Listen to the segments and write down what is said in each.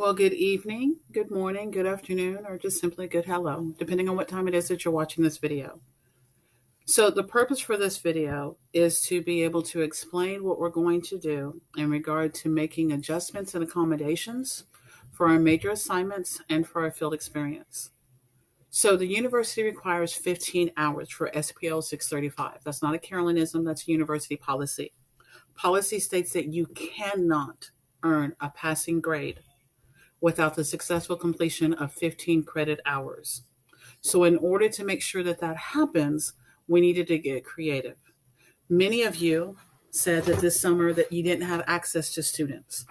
Well, good evening, good morning, good afternoon, or just simply good hello, depending on what time it is that you're watching this video. So the purpose for this video is to be able to explain what we're going to do in regard to making adjustments and accommodations for our major assignments and for our field experience. So the university requires 15 hours for SPOL 635. That's not a Carolinism, that's a university policy. Policy states that you cannot earn a passing grade without the successful completion of 15 credit hours. So in order to make sure that that happens, we needed to get creative. Many of you said that this summer that you didn't have access to students.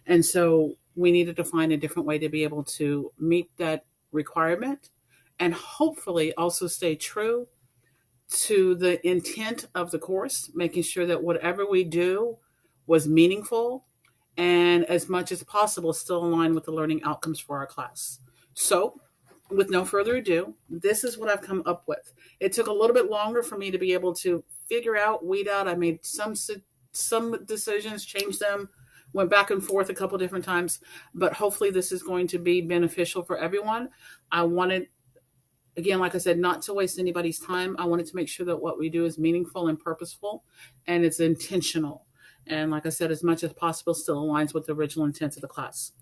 And so we needed to find a different way to be able to meet that requirement and hopefully also stay true to the intent of the course, making sure that whatever we do was meaningful and as much as possible still align with the learning outcomes for our class. So with no further ado, this is what I've come up with. It took a little bit longer for me to be able to figure out, weed out. I made some decisions, changed them, went back and forth a couple different times, but hopefully this is going to be beneficial for everyone. I wanted, again, like I said, not to waste anybody's time. I wanted to make sure that what we do is meaningful and purposeful and it's intentional. And like I said, as much as possible still aligns with the original intent of the class.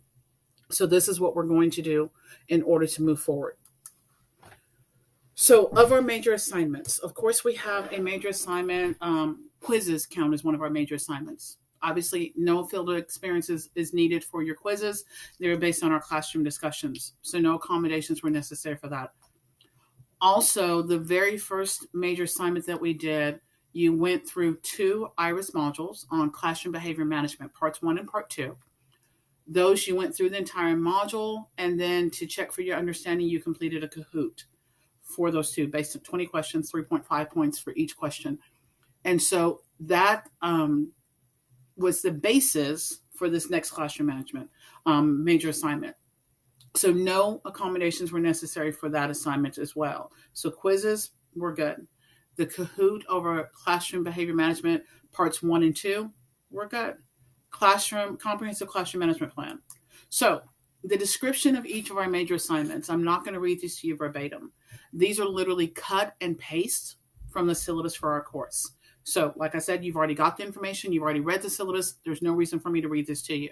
So this is what we're going to do in order to move forward. So of our major assignments, of course, we have a major assignment. Quizzes count as one of our major assignments. Obviously, no field experiences is needed for your quizzes. They're based on our classroom discussions. So no accommodations were necessary for that. Also, the very first major assignment that we did, you went through 2 IRIS modules on classroom behavior management, parts 1 and part 2. Those you went through the entire module, and then to check for your understanding, you completed a Kahoot for those 2, based on 20 questions, 3.5 points for each question. And so that was the basis for this next classroom management major assignment. So no accommodations were necessary for that assignment as well. So quizzes were good. The Kahoot over classroom behavior management, parts 1 and 2, were good. Comprehensive classroom management plan. So the description of each of our major assignments, I'm not going to read these to you verbatim. These are literally cut and paste from the syllabus for our course. So like I said, you've already got the information. You've already read the syllabus. There's no reason for me to read this to you.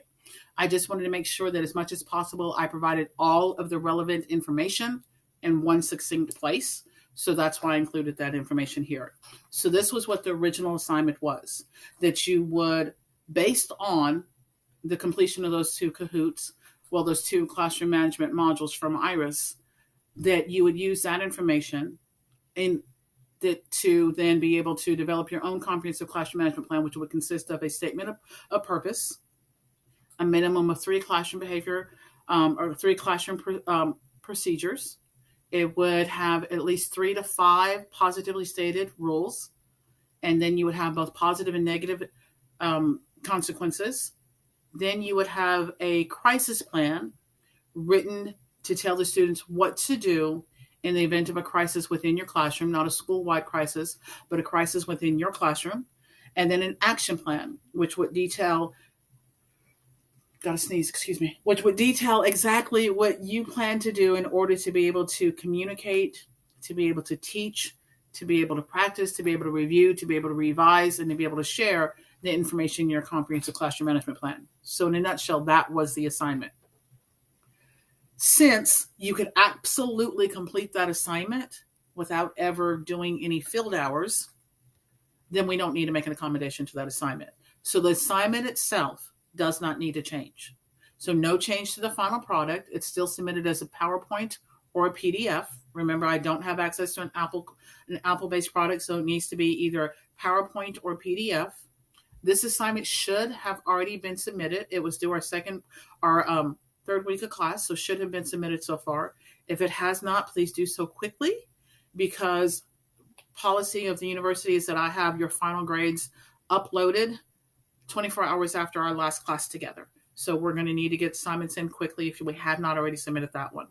I just wanted to make sure that as much as possible, I provided all of the relevant information in one succinct place. So that's why I included that information here. So this was what the original assignment was, that you would, based on the completion of those 2 Kahoots, well, those 2 classroom management modules from IRIS, that you would use that information to then be able to develop your own comprehensive classroom management plan, which would consist of a statement of purpose, a minimum of 3 classroom behavior or 3 classroom procedures. It would have at least 3 to 5 positively stated rules, and then you would have both positive and negative consequences. Then you would have a crisis plan written to tell the students what to do in the event of a crisis within your classroom, not a school-wide crisis, but a crisis within your classroom. And then an action plan, which would detail which would detail exactly what you plan to do in order to be able to communicate, to be able to teach, to be able to practice, to be able to review, to be able to revise, and to be able to share the information in your comprehensive classroom management plan. So in a nutshell, that was the assignment. Since you could absolutely complete that assignment without ever doing any field hours, then we don't need to make an accommodation to that assignment. So the assignment itself does not need to change. So no change to the final product. It's still submitted as a PowerPoint or a PDF. Remember, I don't have access to an Apple-based product, so it needs to be either PowerPoint or PDF. This assignment should have already been submitted. It was due our third week of class, so should have been submitted so far. If it has not, please do so quickly, because policy of the university is that I have your final grades uploaded 24 hours after our last class together. So we're going to need to get assignments in quickly if we have not already submitted that one.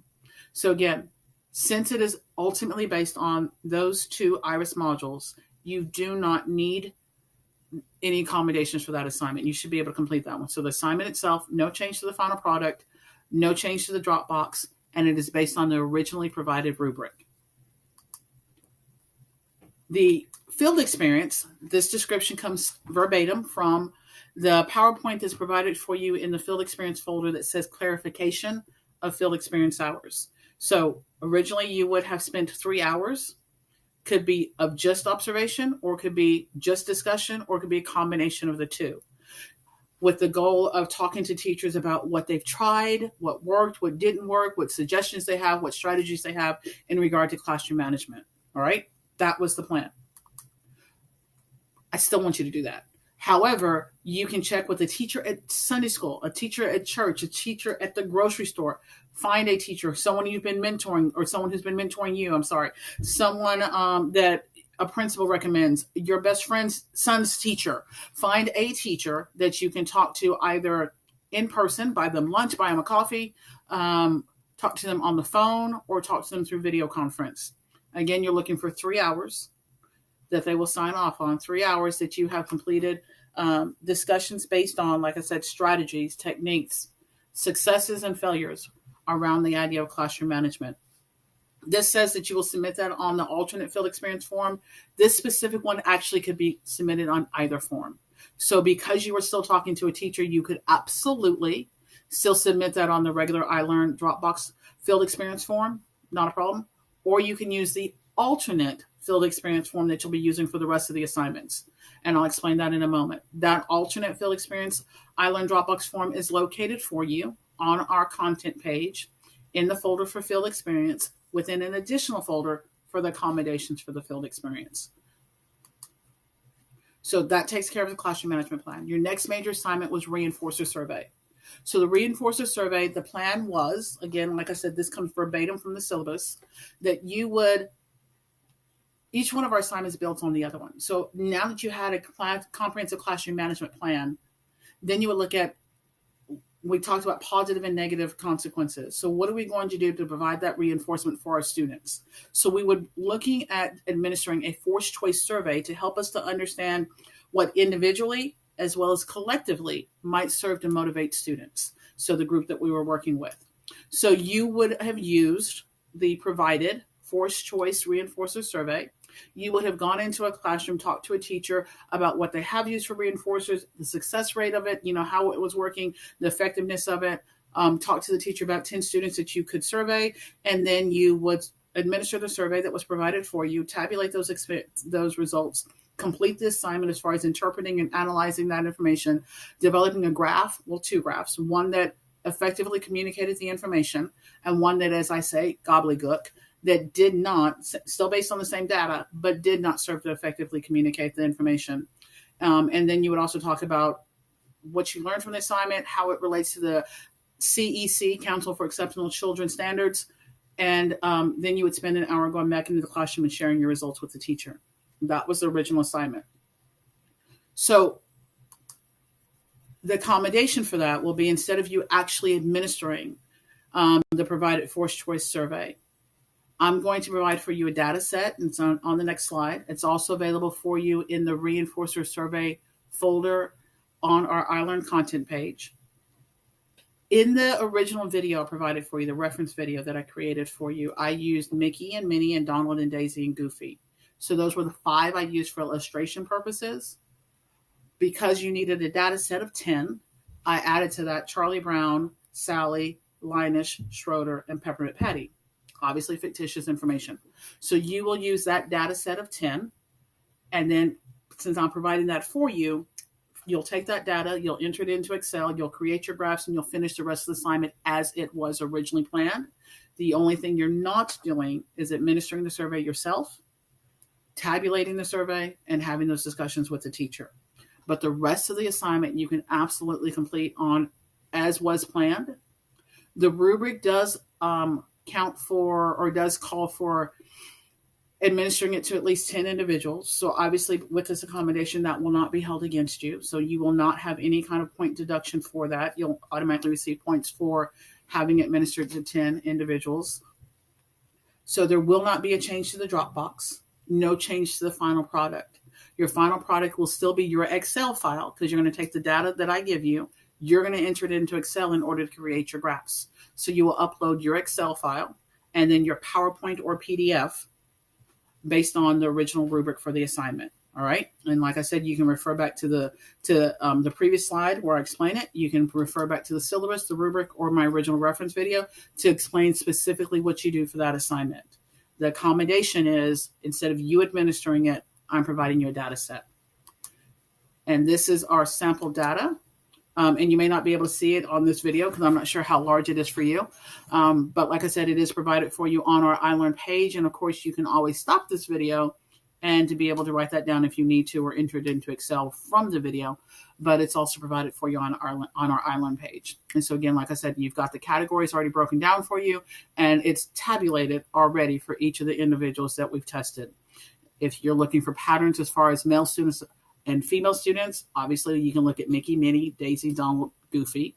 So again, since it is ultimately based on those 2 IRIS modules, you do not need any accommodations for that assignment. You should be able to complete that one. So the assignment itself, no change to the final product, no change to the Dropbox, and it is based on the originally provided rubric. The field experience, this description comes verbatim from the PowerPoint that's provided for you in the field experience folder that says clarification of field experience hours. So originally you would have spent 3 hours, could be of just observation, or could be just discussion, or could be a combination of the two, with the goal of talking to teachers about what they've tried, what worked, what didn't work, what suggestions they have, what strategies they have in regard to classroom management. All right, that was the plan. I still want you to do that. However, you can check with a teacher at Sunday school, a teacher at church, a teacher at the grocery store. Find a teacher, someone you've been mentoring, or someone who's been mentoring you. Someone that a principal recommends, your best friend's son's teacher. Find a teacher that you can talk to either in person, buy them lunch, buy them a coffee, talk to them on the phone, or talk to them through video conference. Again, you're looking for 3 hours that they will sign off on, 3 hours that you have completed discussions based on, like I said, strategies, techniques, successes and failures around the idea of classroom management. This says that you will submit that on the alternate field experience form. This specific one actually could be submitted on either form. So because you were still talking to a teacher, you could absolutely still submit that on the regular iLearn Dropbox field experience form, not a problem. Or you can use the alternate field experience form that you'll be using for the rest of the assignments. And I'll explain that in a moment. That alternate field experience iLearn Dropbox form is located for you on our content page in the folder for field experience, within an additional folder for the accommodations for the field experience. So that takes care of the classroom management plan. Your next major assignment was reinforcer survey. So the reinforcer survey, the plan was, again, like I said, this comes verbatim from the syllabus, that you would, each one of our assignments built on the other one. So now that you had a comprehensive classroom management plan, then you would look at, we talked about positive and negative consequences. So what are we going to do to provide that reinforcement for our students? So we would looking at administering a forced choice survey to help us to understand what individually as well as collectively might serve to motivate students. So the group that we were working with. So you would have used the provided forced choice reinforcer survey. You would have gone into a classroom, talked to a teacher about what they have used for reinforcers, the success rate of it, how it was working, the effectiveness of it. Talk to the teacher about 10 students that you could survey, and then you would administer the survey that was provided for you, tabulate those results, complete the assignment as far as interpreting and analyzing that information, developing a graph, two graphs, one that effectively communicated the information, and one that, as I say, gobbledygook, that did not, still based on the same data, but did not serve to effectively communicate the information. And then you would also talk about what you learned from the assignment, how it relates to the CEC, Council for Exceptional Children Standards, and then you would spend an hour going back into the classroom and sharing your results with the teacher. That was the original assignment. So the accommodation for that will be, instead of you actually administering the provided forced choice survey, I'm going to provide for you a data set, and it's on the next slide. It's also available for you in the reinforcer survey folder on our iLearn content page. In the original video I provided for you, the reference video that I created for you, I used Mickey and Minnie and Donald and Daisy and Goofy. So those were the 5 I used for illustration purposes. Because you needed a data set of 10, I added to that Charlie Brown, Sally, Linus, Schroeder, and Peppermint Patty. Obviously fictitious information. So you will use that data set of 10. And then, since I'm providing that for you, you'll take that data, you'll enter it into Excel, you'll create your graphs, and you'll finish the rest of the assignment as it was originally planned. The only thing you're not doing is administering the survey yourself, tabulating the survey, and having those discussions with the teacher. But the rest of the assignment you can absolutely complete on as was planned. The rubric does count for, or does call for, administering it to at least 10 individuals. So obviously with this accommodation, that will not be held against you. So you will not have any kind of point deduction for that. You'll automatically receive points for having administered to 10 individuals. So there will not be a change to the Dropbox, no change to the final product. Your final product will still be your Excel file, because you're going to take the data that I give you, you're going to enter it into Excel in order to create your graphs. So you will upload your Excel file and then your PowerPoint or PDF based on the original rubric for the assignment. All right. And like I said, you can refer back to the previous slide where I explain it. You can refer back to the syllabus, the rubric, or my original reference video to explain specifically what you do for that assignment. The accommodation is, instead of you administering it, I'm providing you a data set. And this is our sample data. And you may not be able to see it on this video because I'm not sure how large it is for you. But like I said, it is provided for you on our iLearn page. And of course, you can always stop this video and to be able to write that down if you need to, or enter it into Excel from the video. But it's also provided for you on our iLearn page. And so again, like I said, you've got the categories already broken down for you, and it's tabulated already for each of the individuals that we've tested. If you're looking for patterns as far as male students and female students, obviously you can look at Mickey, Minnie, Daisy, Donald, Goofy,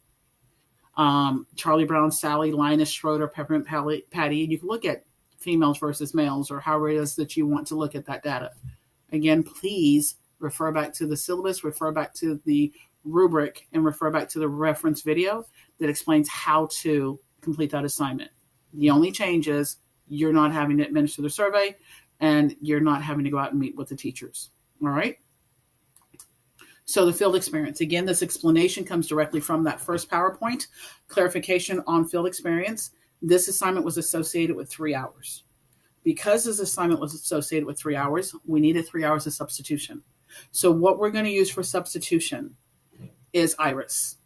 Charlie Brown, Sally, Linus, Schroeder, Peppermint Patty, and you can look at females versus males, or however it is that you want to look at that data. Again, please refer back to the syllabus, refer back to the rubric, and refer back to the reference video that explains how to complete that assignment. The only change is you're not having to administer the survey, and you're not having to go out and meet with the teachers. All right? So the field experience. Again, this explanation comes directly from that first PowerPoint. Clarification on field experience. This assignment was associated with 3 hours. Because this assignment was associated with 3 hours, we needed 3 hours of substitution. So what we're going to use for substitution is IRIS.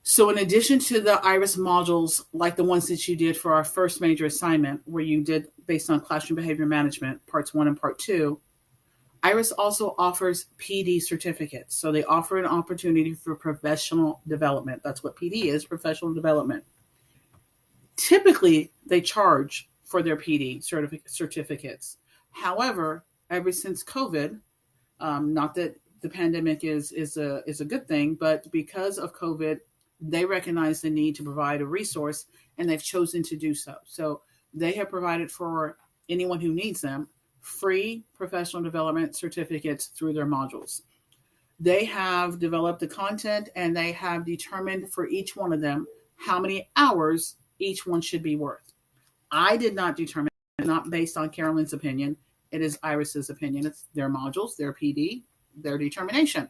So in addition to the IRIS modules, like the ones that you did for our first major assignment, where you did based on classroom behavior management, parts 1 and part 2, IRIS also offers PD certificates. So they offer an opportunity for professional development. That's what PD is, professional development. Typically, they charge for their PD certificates. However, ever since COVID, not that the pandemic is a good thing, but because of COVID, they recognize the need to provide a resource, and they've chosen to do so. So they have provided for anyone who needs them free professional development certificates through their modules. They have developed the content, and they have determined for each one of them how many hours each one should be worth. I did not determine, not based on Carolyn's opinion. It is Iris's opinion. It's their modules, their PD, their determination.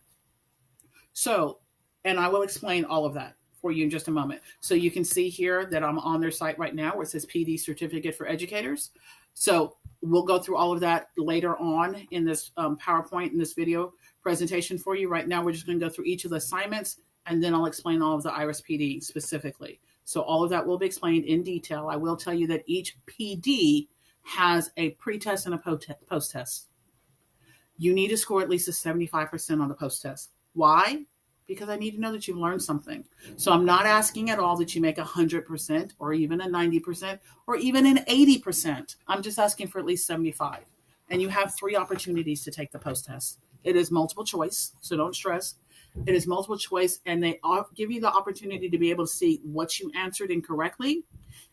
So, and I will explain all of that for you in just a moment. So you can see here that I'm on their site right now where it says PD Certificate for Educators. So we'll go through all of that later on in this PowerPoint, in this video presentation for you. Right now, we're just going to go through each of the assignments, and then I'll explain all of the IRIS PD specifically. So all of that will be explained in detail. I will tell you that each PD has a pre-test and a post-test. You need to score at least a 75% on the post-test. Why? Because I need to know that you've learned something. So I'm not asking at all that you make 100% or even a 90% or even an 80%. I'm just asking for at least 75. And you have 3 opportunities to take the post-test. It is multiple choice, so don't stress. It is multiple choice, and they give you the opportunity to be able to see what you answered incorrectly.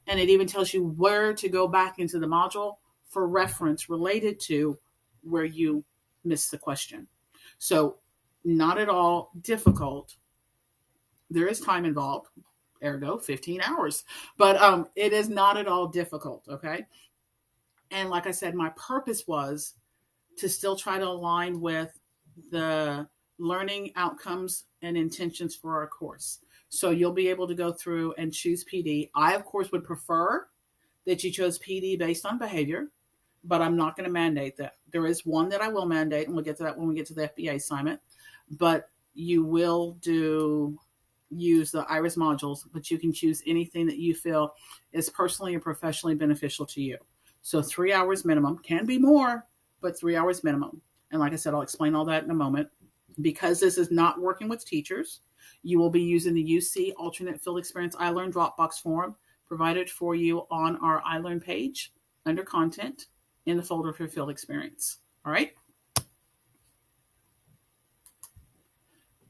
And it even tells you where to go back into the module for reference related to where you missed the question. So not at all difficult. There is time involved, ergo 15 hours, but it is not at all difficult, okay? And like I said, my purpose was to still try to align with the learning outcomes and intentions for our course. So you'll be able to go through and choose PD. I, of course, would prefer that you chose PD based on behavior, but I'm not going to mandate that. There is one that I will mandate, and we'll get to that when we get to the FBA assignment, but you will use the IRIS modules, but you can choose anything that you feel is personally and professionally beneficial to you. So 3 hours minimum, can be more, but 3 hours minimum. And like I said, I'll explain all that in a moment. Because this is not working with teachers, you will be using the UC Alternate Field Experience iLearn Dropbox form provided for you on our iLearn page under Content in the folder for Field Experience. All right.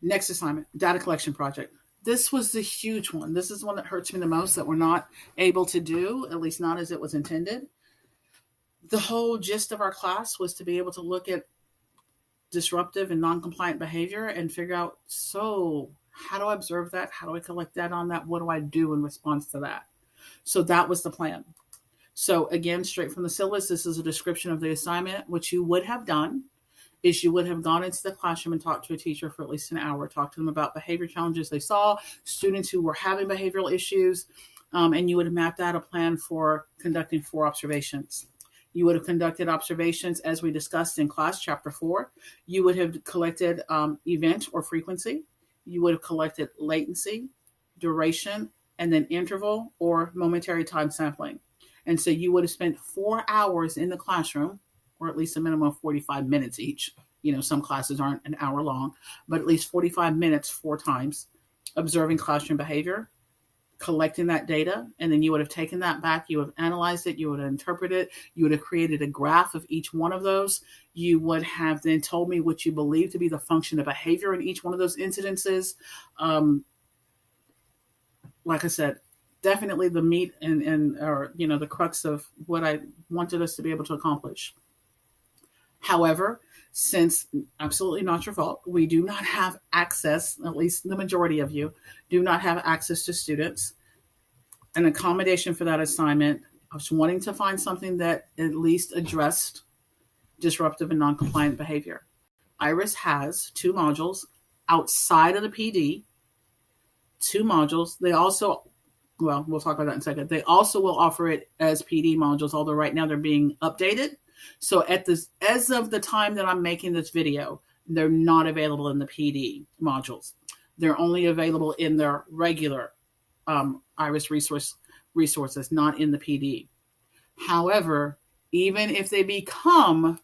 Next assignment, data collection project. This was the huge one. This is one that hurts me the most that we're not able to do, at least not as it was intended. The whole gist of our class was to be able to look at disruptive and non-compliant behavior and figure out, so How do I observe that? How do I collect data on that? What do I do in response to that? So that was the plan. So again, straight from the syllabus, this is a description of the assignment. What you would have done is you would have gone into the classroom and talked to a teacher for at least an hour, talked to them about behavior challenges they saw, students who were having behavioral issues, and you would have mapped out a plan for conducting 4 observations. You would have conducted observations as we discussed in class, chapter 4. You would have collected event or frequency. You would have collected latency, duration, and then interval or momentary time sampling. And so you would have spent 4 hours in the classroom, or at least a minimum of 45 minutes each. Some classes aren't an hour long, but at least 45 minutes 4 times, observing classroom behavior, collecting that data, and then you would have taken that back, you would have analyzed it, you would have interpreted it, you would have created a graph of each one of those. You would have then told me what you believe to be the function of behavior in each one of those incidences. Like I said, definitely the meat and the crux of what I wanted us to be able to accomplish. However, since absolutely not your fault, we do not have access, at least the majority of you do not have access to students. An accommodation for that assignment, I was wanting to find something that at least addressed disruptive and non-compliant behavior. IRIS has 2 modules outside of the PD, 2 modules. They also, we'll talk about that in a second. They also will offer it as PD modules, although right now they're being updated. So as of the time that I'm making this video, they're not available in the PD modules. They're only available in their regular IRIS resources, not in the PD. However, even if they become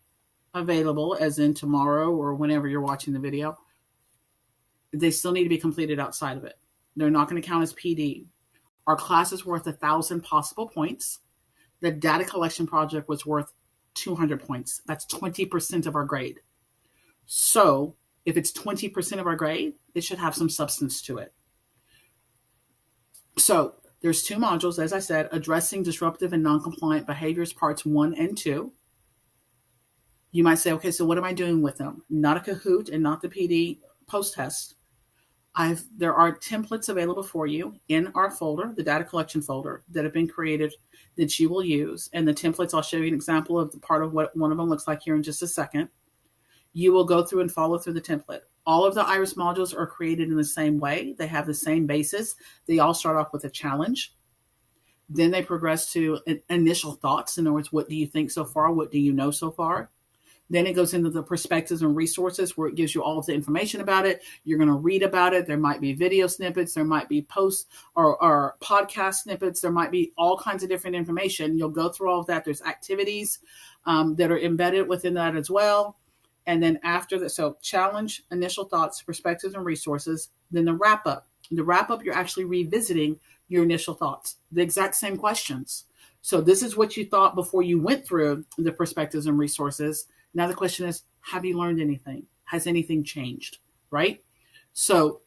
available, as in tomorrow or whenever you're watching the video, they still need to be completed outside of it. They're not going to count as PD. Our class is worth 1,000 possible points. The data collection project was worth 200 points. That's 20% of our grade. So if it's 20% of our grade, it should have some substance to it. So there's 2 modules, as I said, addressing disruptive and non-compliant behaviors, parts 1 and 2. You might say, okay, so what am I doing with them? Not a Kahoot and not the PD post-test. There are templates available for you in our folder, the data collection folder, that have been created that you will use. And the templates, I'll show you an example of the part of what one of them looks like here in just a second. You will go through and follow through the template. All of the IRIS modules are created in the same way. They have the same basis. They all start off with a challenge. Then they progress to initial thoughts. In other words, what do you think so far? What do you know so far? Then it goes into the perspectives and resources where it gives you all of the information about it. You're going to read about it. There might be video snippets. There might be posts or podcast snippets. There might be all kinds of different information. You'll go through all of that. There's activities that are embedded within that as well. And then after that, so challenge, initial thoughts, perspectives, and resources. Then the wrap up. The wrap up, you're actually revisiting your initial thoughts, the exact same questions. So this is what you thought before you went through the perspectives and resources. Now the question is, have you learned anything? Has anything changed, right? So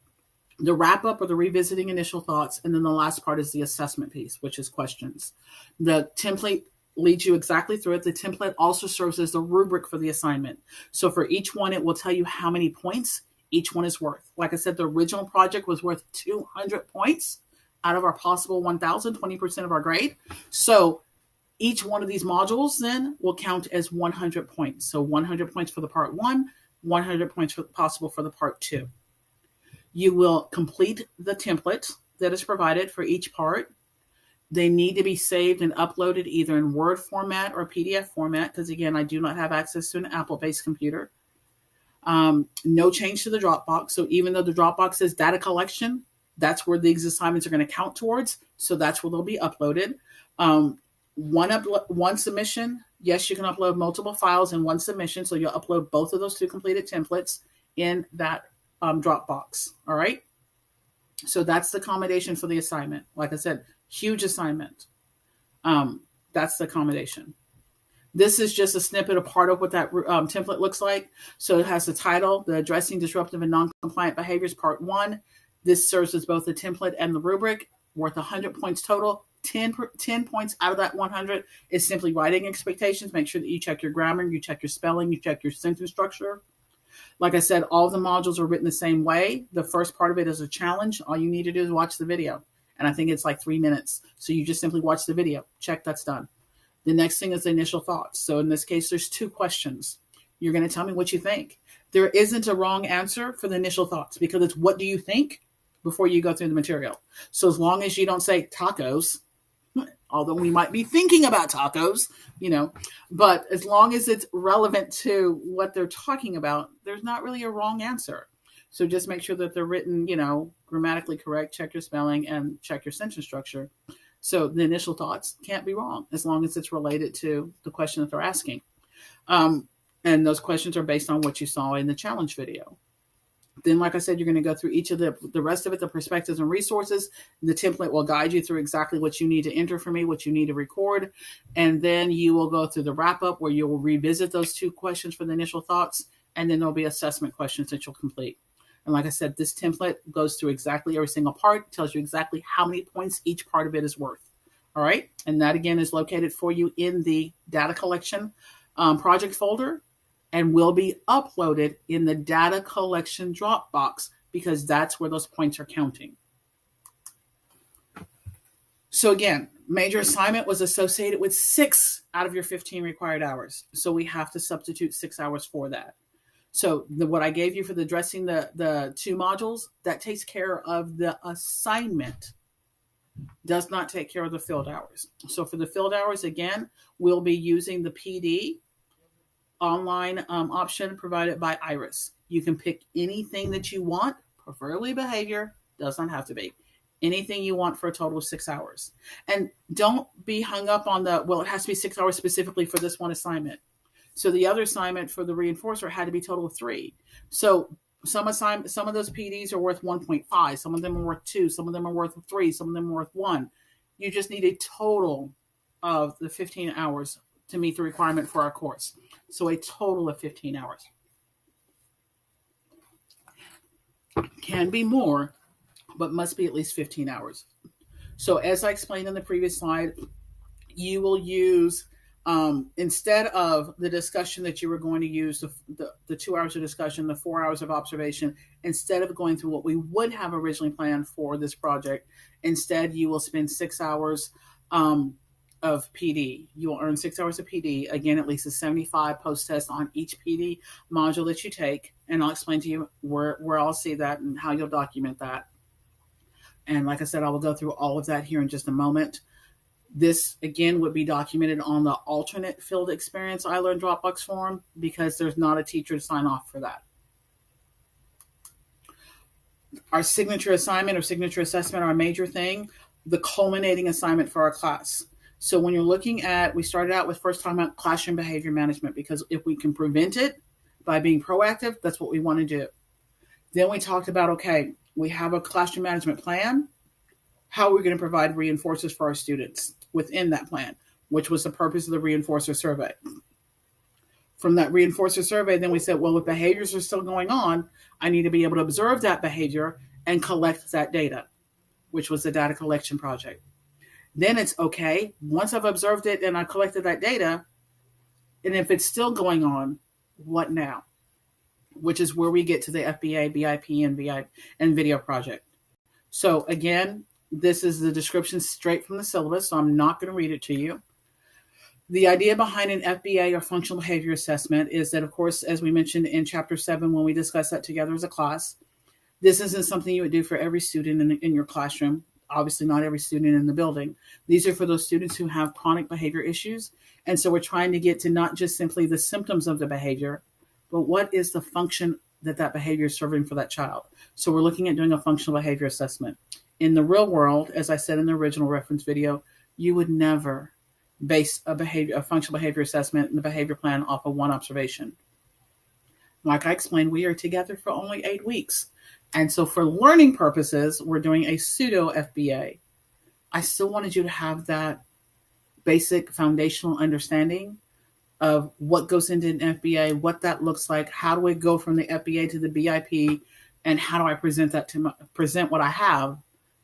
the wrap up or the revisiting initial thoughts, and then the last part is the assessment piece, which is questions. The template leads you exactly through it. The template also serves as the rubric for the assignment. So for each one, it will tell you how many points each one is worth. Like I said, the original project was worth 200 points out of our possible 1,000, 20% of our grade. So each one of these modules then will count as 100 points. So 100 points for the part 1, 100 points possible for the part 2. You will complete the template that is provided for each part. They need to be saved and uploaded either in Word format or PDF format, because again, I do not have access to an Apple-based computer. No change to the Dropbox. So even though the Dropbox says data collection, that's where these assignments are going to count towards. So that's where they'll be uploaded. One submission, yes, you can upload multiple files in one submission. So you'll upload both of those 2 completed templates in that Dropbox. All right. So that's the accommodation for the assignment. Like I said, huge assignment. That's the accommodation. This is just a snippet, a part of what that template looks like. So it has the title, the Addressing Disruptive and Non-Compliant Behaviors, Part 1. This serves as both the template and the rubric, worth 100 points total. 10 points out of that 100 is simply writing expectations. Make sure that you check your grammar, you check your spelling, you check your sentence structure. Like I said, all the modules are written the same way. The first part of it is a challenge. All you need to do is watch the video. And I think it's like 3 minutes. So you just simply watch the video. Check, that's done. The next thing is the initial thoughts. So in this case, there's 2 questions. You're going to tell me what you think. There isn't a wrong answer for the initial thoughts because it's what do you think before you go through the material. So as long as you don't say tacos, although we might be thinking about tacos, but as long as it's relevant to what they're talking about, there's not really a wrong answer. So just make sure that they're written, grammatically correct, check your spelling, and check your sentence structure. So the initial thoughts can't be wrong as long as it's related to the question that they're asking. And those questions are based on what you saw in the challenge video. Then, like I said, you're going to go through each of the rest of it, the perspectives and resources. The template will guide you through exactly what you need to enter for me, what you need to record. And then you will go through the wrap up where you will revisit those 2 questions for the initial thoughts. And then there'll be assessment questions that you'll complete. And like I said, this template goes through exactly every single part, tells you exactly how many points each part of it is worth. All right. And that again is located for you in the data collection project folder, and will be uploaded in the data collection Dropbox because that's where those points are counting. So again, major assignment was associated with 6 out of your 15 required hours. So we have to substitute 6 hours for that. So what I gave you for addressing the 2 modules, that takes care of the assignment, does not take care of the field hours. So for the field hours, again, we'll be using the PD online option provided by Iris. You can pick anything that you want, preferably behavior, does not have to be. Anything you want for a total of 6 hours. And don't be hung up on it has to be 6 hours specifically for this one assignment. So the other assignment for the reinforcer had to be total of 3. So some of those PDs are worth 1.5, some of them are worth 2, some of them are worth 3, some of them are worth 1. You just need a total of the 15 hours to meet the requirement for our course. So a total of 15 hours. Can be more, but must be at least 15 hours. So as I explained in the previous slide, you will use, instead of the discussion that you were going to use, the 2 hours of discussion, the 4 hours of observation, instead of going through what we would have originally planned for this project, instead you will spend 6 hours of PD. You will earn 6 hours of PD. Again, at least a 75 post-test on each PD module that you take. And I'll explain to you where I'll see that and how you'll document that. And like I said, I will go through all of that here in just a moment. This, again, would be documented on the alternate field experience iLearn Dropbox form because there's not a teacher to sign off for that. Our signature assignment or signature assessment, our major thing, the culminating assignment for our class. So when you're looking at, we started out with first talking about classroom behavior management because if we can prevent it by being proactive, that's what we want to do. Then we talked about, okay, we have a classroom management plan. How are we going to provide reinforcers for our students within that plan, which was the purpose of the reinforcer survey. From that reinforcer survey, then we said, well, if behaviors are still going on, I need to be able to observe that behavior and collect that data, which was the data collection project. Then it's okay, once I've observed it and I collected that data, and if it's still going on, what now? Which is where we get to the FBA, BIP, and video project. So again, this is the description straight from the syllabus, so I'm not going to read it to you. The idea behind an FBA or functional behavior assessment is that, of course, as we mentioned in Chapter 7 when we discussed that together as a class, this isn't something you would do for every student in your classroom. Obviously, not every student in the building. These are for those students who have chronic behavior issues. And so we're trying to get to not just simply the symptoms of the behavior, but what is the function that behavior is serving for that child. So we're looking at doing a functional behavior assessment. In the real world, as I said in the original reference video, you would never base a functional behavior assessment and the behavior plan off of one observation. Like I explained, we are together for only 8 weeks. And so for learning purposes, we're doing a pseudo FBA. I still wanted you to have that basic foundational understanding of what goes into an FBA, what that looks like, how do we go from the FBA to the BIP, and how do I present what I have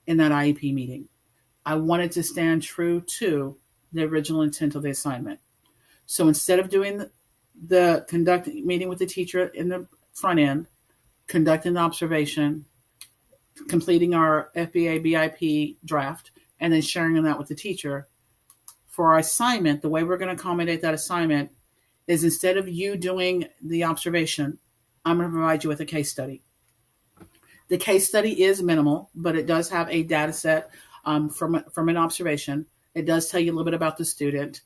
in that IEP meeting. I wanted to stand true to the original intent of the assignment. So instead of doing the conducting meeting with the teacher in the front end, conducting the observation, completing our FBA BIP draft, and then sharing that with the teacher. For our assignment, the way we're going to accommodate that assignment is instead of you doing the observation, I'm going to provide you with a case study. The case study is minimal, but it does have a data set from an observation. It does tell you a little bit about the student.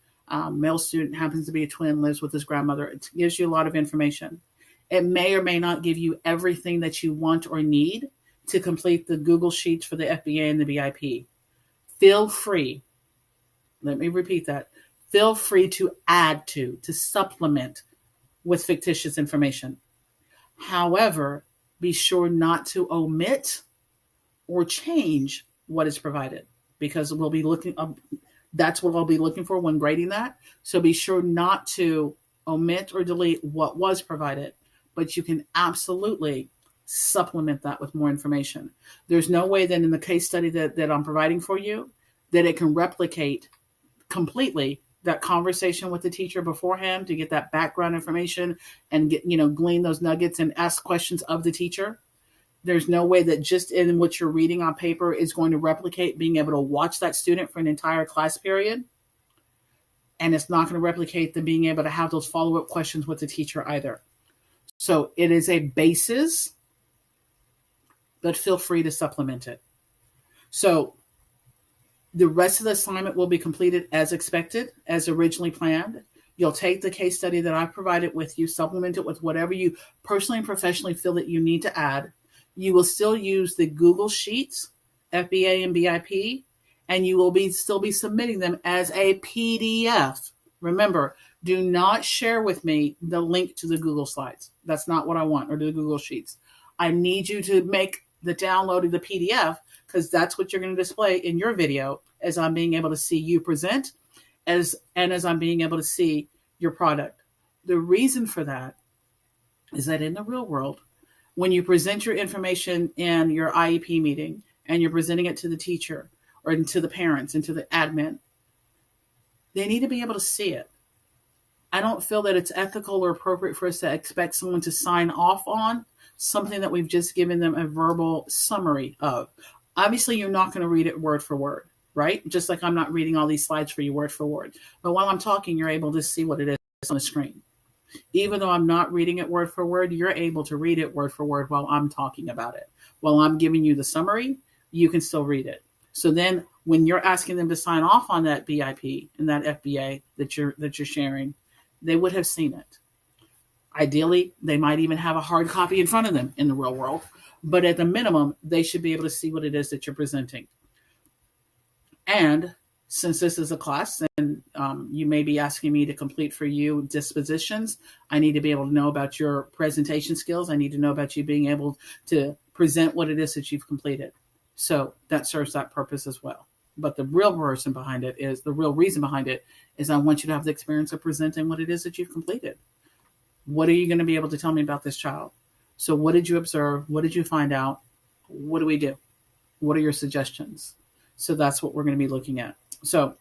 Male student, happens to be a twin, lives with his grandmother. It gives you a lot of information. It may or may not give you everything that you want or need to complete the Google Sheets for the FBA and the BIP. Feel free, let me repeat that, feel free to add to supplement with fictitious information. However, be sure not to omit or change what is provided, because we'll be looking, that's what I'll be looking for when grading that. So be sure not to omit or delete what was provided, but you can absolutely supplement that with more information. There's no way that in the case study that I'm providing for you that it can replicate completely that conversation with the teacher beforehand to get that background information and get, glean those nuggets and ask questions of the teacher. There's no way that just in what you're reading on paper is going to replicate being able to watch that student for an entire class period. And it's not going to replicate them being able to have those follow-up questions with the teacher either. So it is a basis, but feel free to supplement it. So the rest of the assignment will be completed as expected, as originally planned. You'll take the case study that I've provided with you, supplement it with whatever you personally and professionally feel that you need to add. You will still use the Google Sheets, FBA and BIP, and you will still be submitting them as a PDF. Remember, do not share with me the link to the Google Slides. That's not what I want, or to the Google Sheets. I need you to make the download of the PDF, because that's what you're going to display in your video as I'm being able to see you present, as I'm being able to see your product. The reason for that is that in the real world, when you present your information in your IEP meeting and you're presenting it to the teacher or to the parents and to the admin, they need to be able to see it. I don't feel that it's ethical or appropriate for us to expect someone to sign off on something that we've just given them a verbal summary of. Obviously, you're not going to read it word for word, right? Just like I'm not reading all these slides for you word for word. But while I'm talking, you're able to see what it is on the screen. Even though I'm not reading it word for word, you're able to read it word for word while I'm talking about it. While I'm giving you the summary, you can still read it. So then when you're asking them to sign off on that BIP and that FBA that you're sharing, they would have seen it. Ideally, they might even have a hard copy in front of them in the real world. But at the minimum, they should be able to see what it is that you're presenting. And since this is a class and you may be asking me to complete for you dispositions, I need to be able to know about your presentation skills. I need to know about you being able to present what it is that you've completed. So that serves that purpose as well. But the real reason behind it is I want you to have the experience of presenting what it is that you've completed. What are you going to be able to tell me about this child? So what did you observe? What did you find out? What do we do? What are your suggestions? So that's what we're going to be looking at. So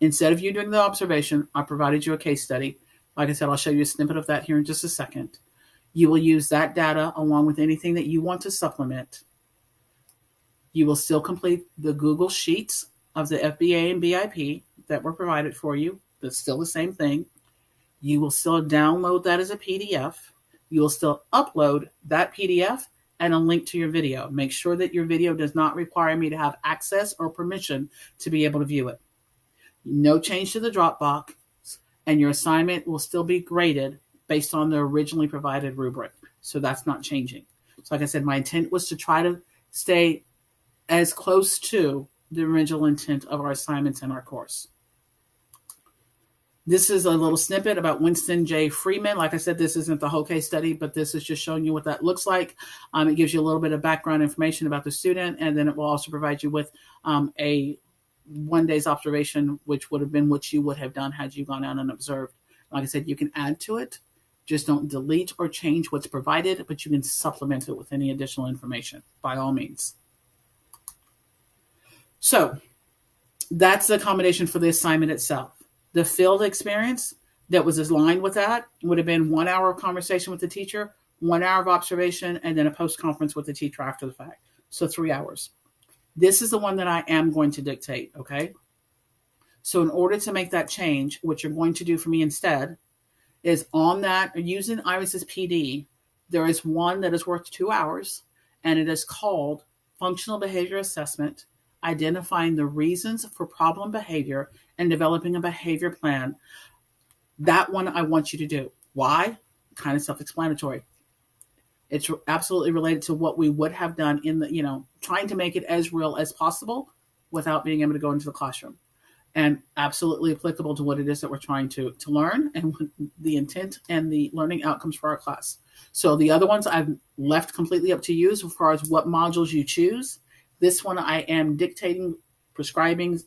instead of you doing the observation, I provided you a case study. Like I said, I'll show you a snippet of that here in just a second. You will use that data along with anything that you want to supplement. You will still complete the Google Sheets of the FBA and BIP that were provided for you. That's still the same thing. You will still download that as a PDF. You will still upload that PDF and a link to your video. Make sure that your video does not require me to have access or permission to be able to view it. No change to the Dropbox, and your assignment will still be graded based on the originally provided rubric. So that's not changing. So like I said, my intent was to try to stay as close to the original intent of our assignments in our course. This is a little snippet about Winston J. Freeman. Like I said, this isn't the whole case study, but this is just showing you what that looks like. It gives you a little bit of background information about the student, and then it will also provide you with a 1 day's observation, which would have been what you would have done had you gone out and observed. Like I said, you can add to it. Just don't delete or change what's provided, but you can supplement it with any additional information by all means. So that's the accommodation for the assignment itself. The field experience that was aligned with that would have been 1 hour of conversation with the teacher, 1 hour of observation, and then a post-conference with the teacher after the fact. So 3 hours. This is the one that I am going to dictate, okay? So in order to make that change, what you're going to do for me instead is on that, using Iris's PD, there is one that is worth 2 hours, and it is called Functional Behavior Assessment, Identifying the Reasons for Problem Behavior and Developing a Behavior Plan. That one I want you to do. Why? Kind of self-explanatory. It's absolutely related to what we would have done in the, trying to make it as real as possible without being able to go into the classroom. And absolutely applicable to what it is that we're trying to learn and the intent and the learning outcomes for our class. So the other ones I've left completely up to you as far as what modules you choose. This one I am dictating, prescribing,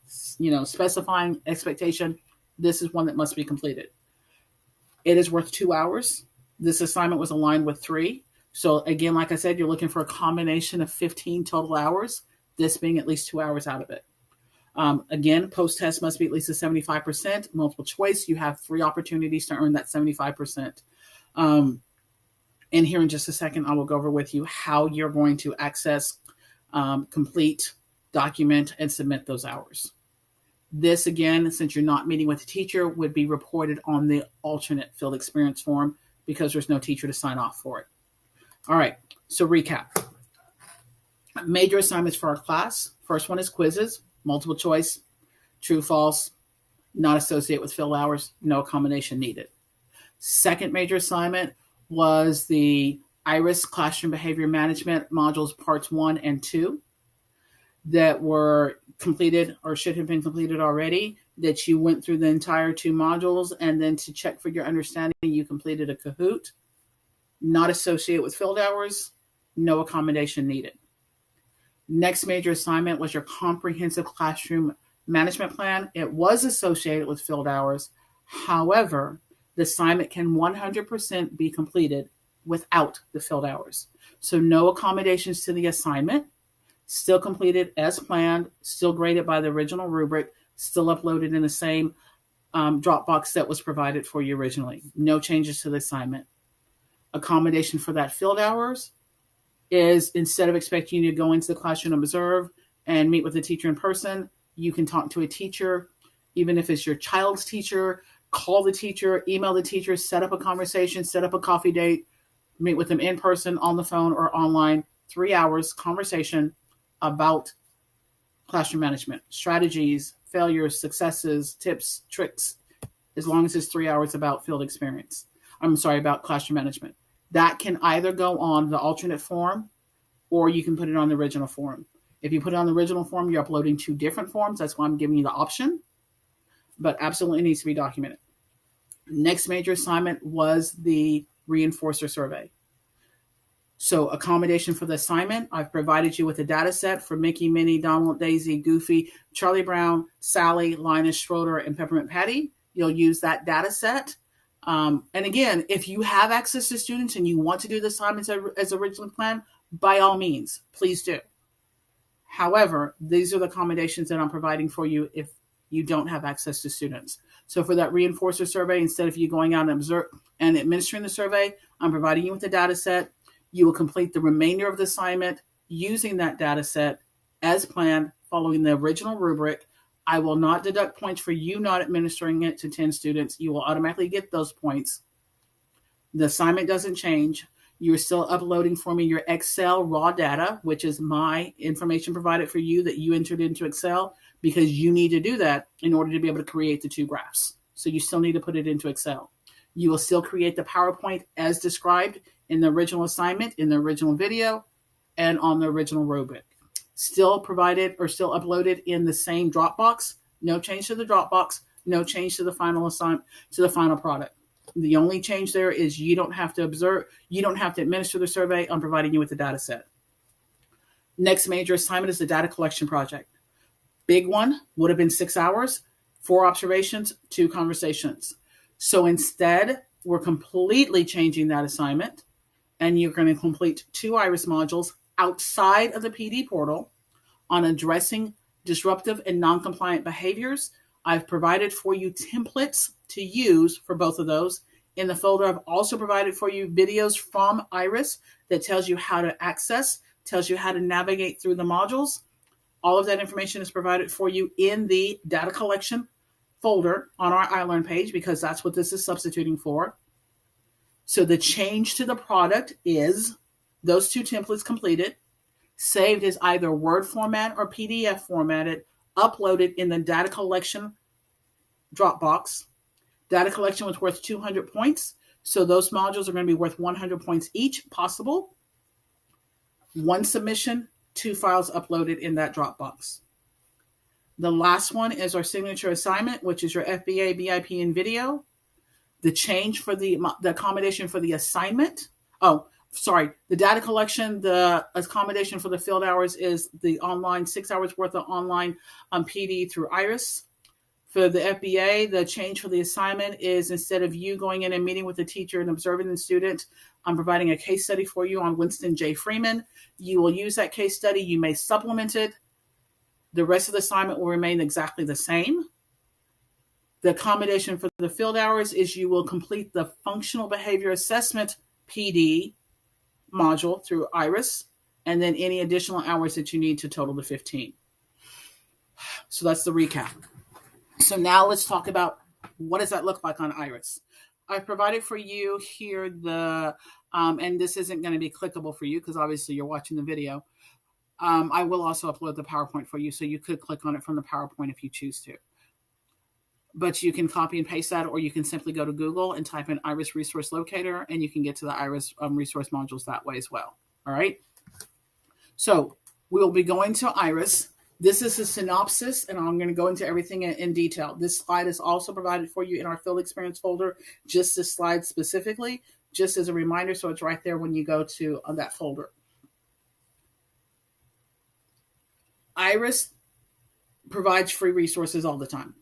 specifying expectation. This is one that must be completed. It is worth 2 hours. This assignment was aligned with 3. So again, like I said, you're looking for a combination of 15 total hours, this being at least 2 hours out of it. Again, post-test must be at least a 75%. Multiple choice, you have 3 opportunities to earn that 75%. And here in just a second, I will go over with you how you're going to access, complete, document, and submit those hours. This, again, since you're not meeting with the teacher, would be reported on the alternate field experience form because there's no teacher to sign off for it. All right, so recap. Major assignments for our class. First one is quizzes. Multiple choice, true, false, not associated with field hours, no accommodation needed. Second major assignment was the IRIS Classroom Behavior Management modules parts 1 and 2 that were completed or should have been completed already, that you went through the entire 2 modules, and then to check for your understanding, you completed a Kahoot, not associated with field hours, no accommodation needed. Next major assignment was your comprehensive classroom management plan. It was associated with field hours. However, the assignment can 100% be completed without the field hours. So no accommodations to the assignment, still completed as planned, still graded by the original rubric, still uploaded in the same Dropbox that was provided for you originally. No changes to the assignment. Accommodation for that field hours is, instead of expecting you to go into the classroom and observe and meet with the teacher in person, you can talk to a teacher, even if it's your child's teacher, call the teacher, email the teacher, set up a conversation, set up a coffee date, meet with them in person, on the phone, or online. 3 hours conversation about classroom management, strategies, failures, successes, tips, tricks, as long as it's 3 hours about field experience. About classroom management. That can either go on the alternate form or you can put it on the original form. If you put it on the original form, you're uploading 2 different forms. That's why I'm giving you the option, but absolutely needs to be documented. Next major assignment was the reinforcer survey. So accommodation for the assignment, I've provided you with a data set for Mickey, Minnie, Donald, Daisy, Goofy, Charlie Brown, Sally, Linus, Schroeder, and Peppermint Patty. You'll use that data set. And again, if you have access to students and you want to do the assignments as originally planned, by all means, please do. However, these are the accommodations that I'm providing for you if you don't have access to students. So for that reinforcer survey, instead of you going out and observe and administering the survey, I'm providing you with the data set. You will complete the remainder of the assignment using that data set as planned, following the original rubric. I will not deduct points for you not administering it to 10 students. You will automatically get those points. The assignment doesn't change. You're still uploading for me your Excel raw data, which is my information provided for you that you entered into Excel, because you need to do that in order to be able to create the 2 graphs. So you still need to put it into Excel. You will still create the PowerPoint as described in the original assignment, in the original video, and on the original rubric. Still provided or still uploaded in the same Dropbox. No change to the Dropbox. No change to the final assignment, to the final product. The only change there is you don't have to observe, you don't have to administer the survey. I'm providing you with the data set. Next major assignment is the data collection project. Big one would have been 6 hours, 4 observations, 2 conversations. So instead, we're completely changing that assignment, and you're going to complete 2 IRIS modules outside of the PD portal on addressing disruptive and non-compliant behaviors. I've provided for you templates to use for both of those In the folder, I've also provided for you videos from Iris that tells you how to access, tells you how to navigate through the modules. All of that information is provided for you in the data collection folder on our iLearn page, because that's what this is substituting for. So the change to the product is those two templates completed, saved as either Word format or PDF formatted, uploaded in the data collection Dropbox. Data collection was worth 200 points. So those modules are going to be worth 100 points each possible. One submission, 2 files uploaded in that Dropbox. The last one is our signature assignment, which is your FBA, BIP, and video. The change for the accommodation for the assignment. The data collection, the accommodation for the field hours is the online 6 hours worth of online PD through Iris. For the FBA, the change for the assignment is, instead of you going in and meeting with the teacher and observing the student, I'm providing a case study for you on Winston J. Freeman. You will use that case study. You may supplement it. The rest of the assignment will remain exactly the same. The accommodation for the field hours is you will complete the functional behavior assessment PD module through Iris, and then any additional hours that you need to total the 15. So that's the recap. So now let's talk about what does that look like on Iris. I've provided for you here and this isn't going to be clickable for you because obviously you're watching the video. I will also upload the PowerPoint for you, so you could click on it from the PowerPoint if you choose to. But you can copy and paste that, or you can simply go to Google and type in Iris Resource Locator, and you can get to the Iris resource modules that way as well. All right. So we will be going to Iris. This is a synopsis, and I'm going to go into everything in detail. This slide is also provided for you in our field experience folder, just this slide specifically, just as a reminder. So it's right there when you go to that folder. Iris provides free resources all the time.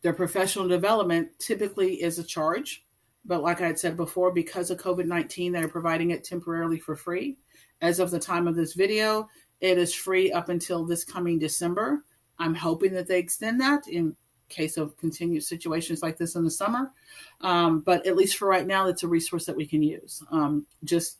Their professional development typically is a charge, but like I had said before, because of COVID-19, they're providing it temporarily for free. As of the time of this video, it is free up until this coming December. I'm hoping that they extend that in case of continued situations like this in the summer. But at least for right now, it's a resource that we can use. Just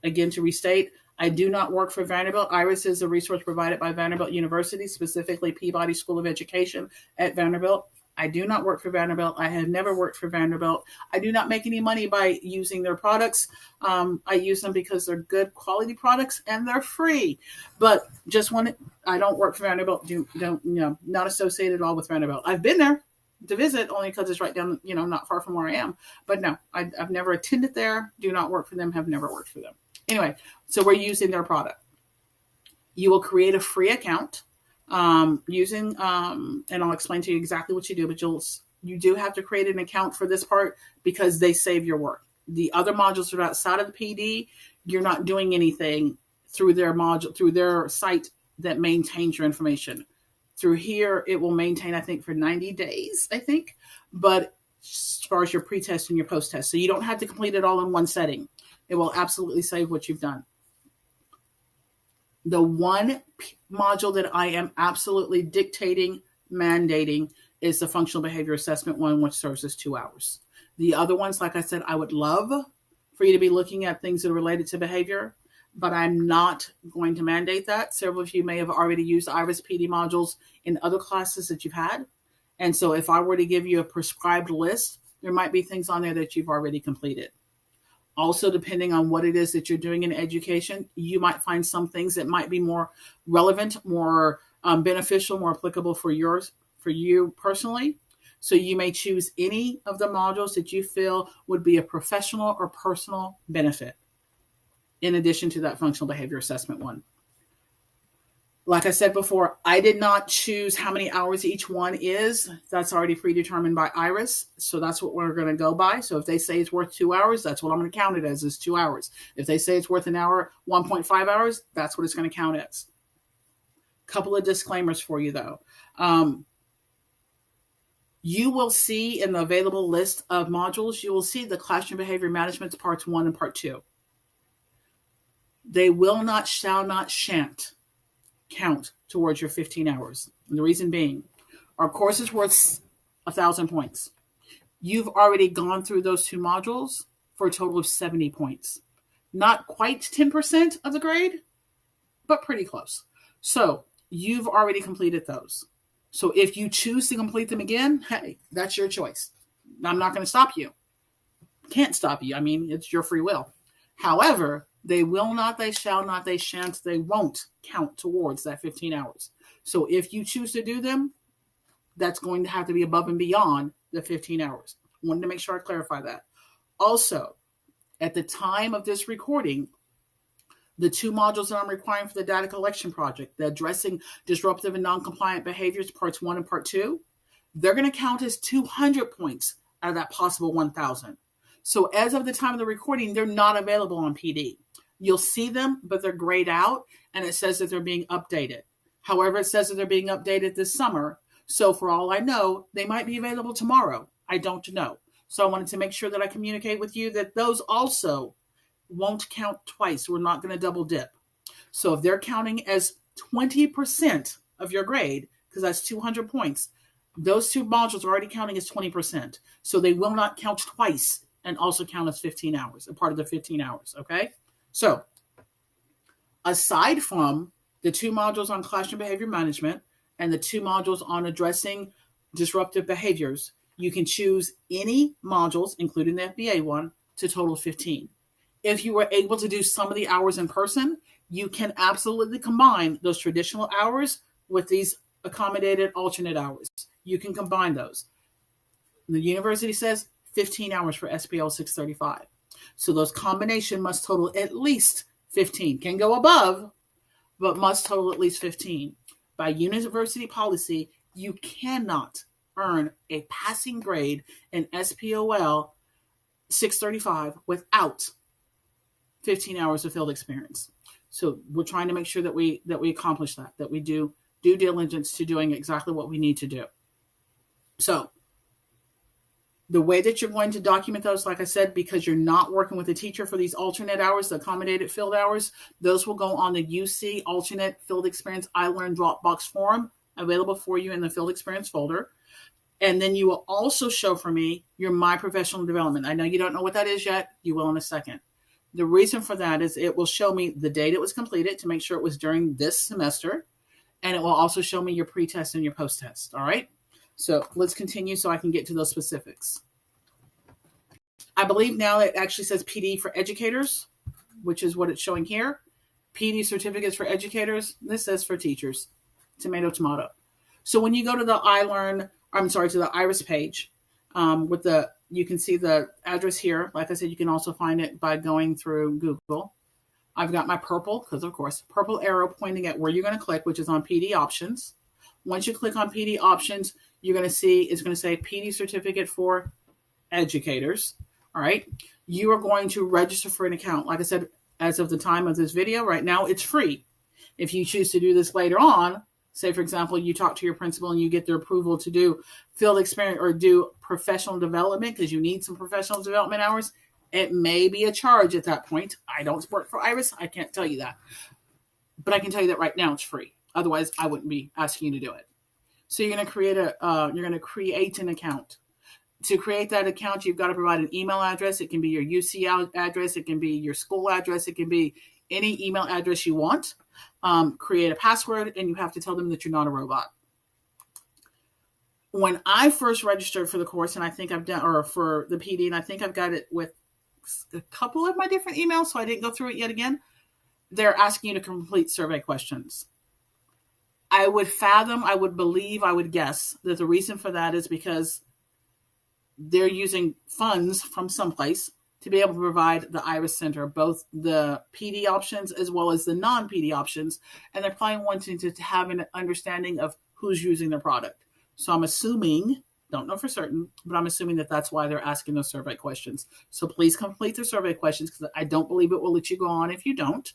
again, to restate, I do not work for Vanderbilt. Iris is a resource provided by Vanderbilt University, specifically Peabody School of Education at Vanderbilt. I do not work for Vanderbilt. I have never worked for Vanderbilt. I do not make any money by using their products. I use them because they're good quality products and they're free. But I don't work for Vanderbilt. Not associated at all with Vanderbilt. I've been there to visit only because it's right down, not far from where I am. But no, I've never attended there. Do not work for them. Have never worked for them. Anyway, so we're using their product. You will create a free account using, and I'll explain to you exactly what you do, but you do have to create an account for this part because they save your work. The other modules are outside of the PD. You're not doing anything through their site that maintains your information. Through here, it will maintain, I think, for 90 days, but as far as your pre-test and your post-test. So you don't have to complete it all in one setting. It will absolutely save what you've done. The one module that I am absolutely mandating is the functional behavior assessment one, which serves as 2 hours. The other ones, like I said, I would love for you to be looking at things that are related to behavior, but I'm not going to mandate that. Several of you may have already used Iris PD modules in other classes that you've had. And so if I were to give you a prescribed list, there might be things on there that you've already completed. Also, depending on what it is that you're doing in education, you might find some things that might be more relevant, more beneficial, more applicable for you personally. So you may choose any of the modules that you feel would be a professional or personal benefit, in addition to that functional behavior assessment one. Like I said before, I did not choose how many hours each one is. That's already predetermined by Iris. So that's what we're going to go by. So if they say it's worth 2 hours, that's what I'm going to count it as, is 2 hours. If they say it's worth an hour, 1.5 hours, that's what it's going to count as. Couple of disclaimers for you, though. You will see in the available list of modules, you will see the classroom behavior management parts 1 and part 2. They will not, shall not, shan't count towards your 15 hours. And the reason being, our course is worth 1,000 points. you've already gone through those 2 modules for a total of 70 points. Not quite 10% of the grade, but pretty close. So you've already completed those. So if you choose to complete them again, hey, that's your choice. I'm not going to stop you. Can't stop you. I mean, it's your free will. However, they will not, they shall not, they shan't, they won't count towards that 15 hours. So if you choose to do them, that's going to have to be above and beyond the 15 hours. Wanted to make sure I clarify that. Also, at the time of this recording, the 2 modules that I'm requiring for the data collection project, the addressing disruptive and non-compliant behaviors, parts 1 and part 2, they're going to count as 200 points out of that possible 1,000. So as of the time of the recording, they're not available on PD. You'll see them, but they're grayed out, and it says that they're being updated. However, it says that they're being updated this summer. So for all I know, they might be available tomorrow. I don't know. So I wanted to make sure that I communicate with you that those also won't count twice. We're not going to double dip. So if they're counting as 20% of your grade, because that's 200 points, those 2 modules are already counting as 20%. So they will not count twice and also count as 15 hours, a part of the 15 hours, okay? So aside from the 2 modules on classroom behavior management and the 2 modules on addressing disruptive behaviors, you can choose any modules, including the FBA one, to total 15. If you were able to do some of the hours in person, you can absolutely combine those traditional hours with these accommodated alternate hours. You can combine those. The university says 15 hours for SPOL 635. So those combination must total at least 15. Can go above, but must total at least 15. By university policy, you cannot earn a passing grade in SPOL 635 without 15 hours of field experience. So we're trying to make sure that we accomplish that we do due diligence to doing exactly what we need to do. So the way that you're going to document those, like I said, because you're not working with a teacher for these alternate hours, the accommodated field hours, those will go on the UC alternate field experience iLearn Dropbox form available for you in the field experience folder. And then you will also show for me your My Professional Development. I know you don't know what that is yet. You will in a second. The reason for that is it will show me the date it was completed to make sure it was during this semester. And it will also show me your pre-test and your post-test. All right. So let's continue so I can get to those specifics. I believe now it actually says PD for educators, which is what it's showing here. PD certificates for educators. This says for teachers. Tomato, tomato. So when you go to the to the IRIS page, you can see the address here. Like I said, you can also find it by going through Google. I've got my purple, because of course, purple arrow pointing at where you're going to click, which is on PD options. Once you click on PD options, you're going to see it's going to say PD certificate for educators. All right. You are going to register for an account. Like I said, as of the time of this video, right now, it's free. If you choose to do this later on, say, for example, you talk to your principal and you get their approval to do field experience or do professional development because you need some professional development hours, it may be a charge at that point. I don't work for IRIS. I can't tell you that. But I can tell you that right now it's free. Otherwise, I wouldn't be asking you to do it. So you're going to create an account. To create that account, you've got to provide an email address. It can be your UC address. It can be your school address. It can be any email address you want. Create a password, and you have to tell them that you're not a robot. When I first registered for the course, and I think I've done, or for the PD, and I think I've got it with a couple of my different emails, so I didn't go through it yet again. They're asking you to complete survey questions. I would fathom, I would believe, I would guess that the reason for that is because they're using funds from someplace to be able to provide the IRIS Center, both the PD options as well as the non-PD options. And they're probably wanting to have an understanding of who's using their product. So I'm assuming, don't know for certain, but I'm assuming that that's why they're asking those survey questions. So please complete the survey questions because I don't believe it will let you go on if you don't.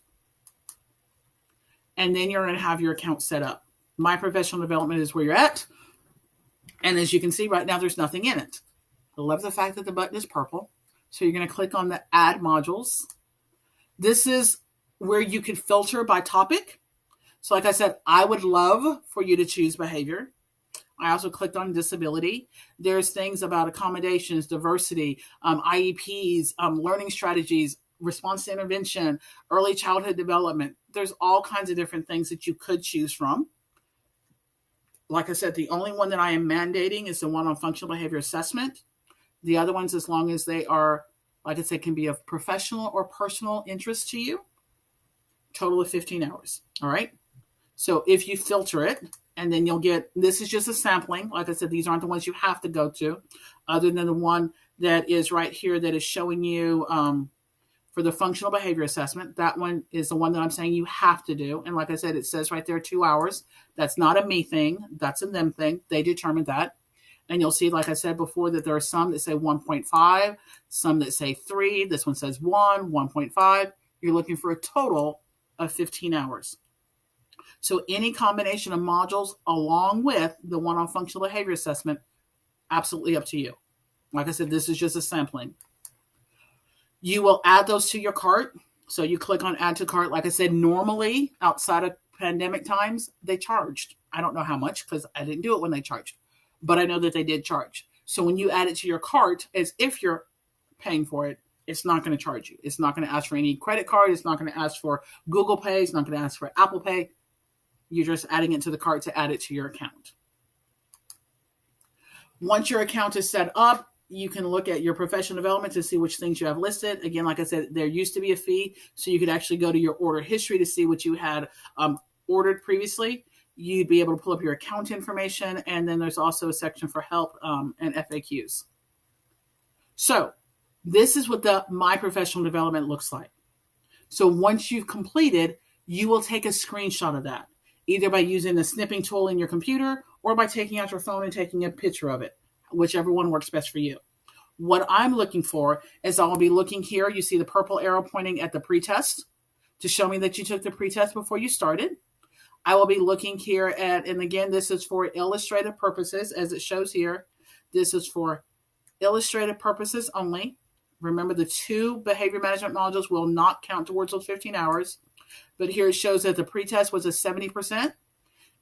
And then you're going to have your account set up. My Professional Development is where you're at. And as you can see right now, there's nothing in it. I love the fact that the button is purple. So you're going to click on the Add Modules. This is where you can filter by topic. So like I said, I would love for you to choose behavior. I also clicked on disability. There's things about accommodations, diversity, IEPs, learning strategies, response to intervention, early childhood development. There's all kinds of different things that you could choose from. Like I said, the only one that I am mandating is the one on functional behavior assessment. The other ones, as long as they are, like I said, can be of professional or personal interest to you, total of 15 hours. All right. So if you filter it, and then you'll get, this is just a sampling. Like I said, these aren't the ones you have to go to, other than the one that is right here that is showing you for the functional behavior assessment. That one is the one that I'm saying you have to do. And like I said, it says right there 2 hours. That's not a me thing. That's a them thing. They determined that. And you'll see, like I said before, that there are some that say 1.5, some that say 3. This one says 1, 1.5. You're looking for a total of 15 hours. So any combination of modules along with the one on functional behavior assessment, absolutely up to you. Like I said, this is just a sampling. You will add those to your cart. So you click on add to cart. Like I said, normally outside of pandemic times, they charged. I don't know how much because I didn't do it when they charged, but I know that they did charge. So when you add it to your cart, as if you're paying for it, it's not going to charge you. It's not going to ask for any credit card. It's not going to ask for Google Pay. It's not going to ask for Apple Pay. You're just adding it to the cart to add it to your account. Once your account is set up, you can look at your professional development to see which things you have listed. Again, like I said, there used to be a fee, so you could actually go to your order history to see what you had ordered previously. You'd be able to pull up your account information, and then there's also a section for help and FAQs. So this is what the My Professional Development looks like. So once you've completed, you will take a screenshot of that, either by using the snipping tool in your computer or by taking out your phone and taking a picture of it, whichever one works best for you. What I'm looking for is I'll be looking here. You see the purple arrow pointing at the pretest to show me that you took the pretest before you started. I will be looking here at, and again, this is for illustrative purposes, as it shows here. This is for illustrative purposes only. Remember, the 2 behavior management modules will not count towards those 15 hours. But here it shows that the pretest was a 70%.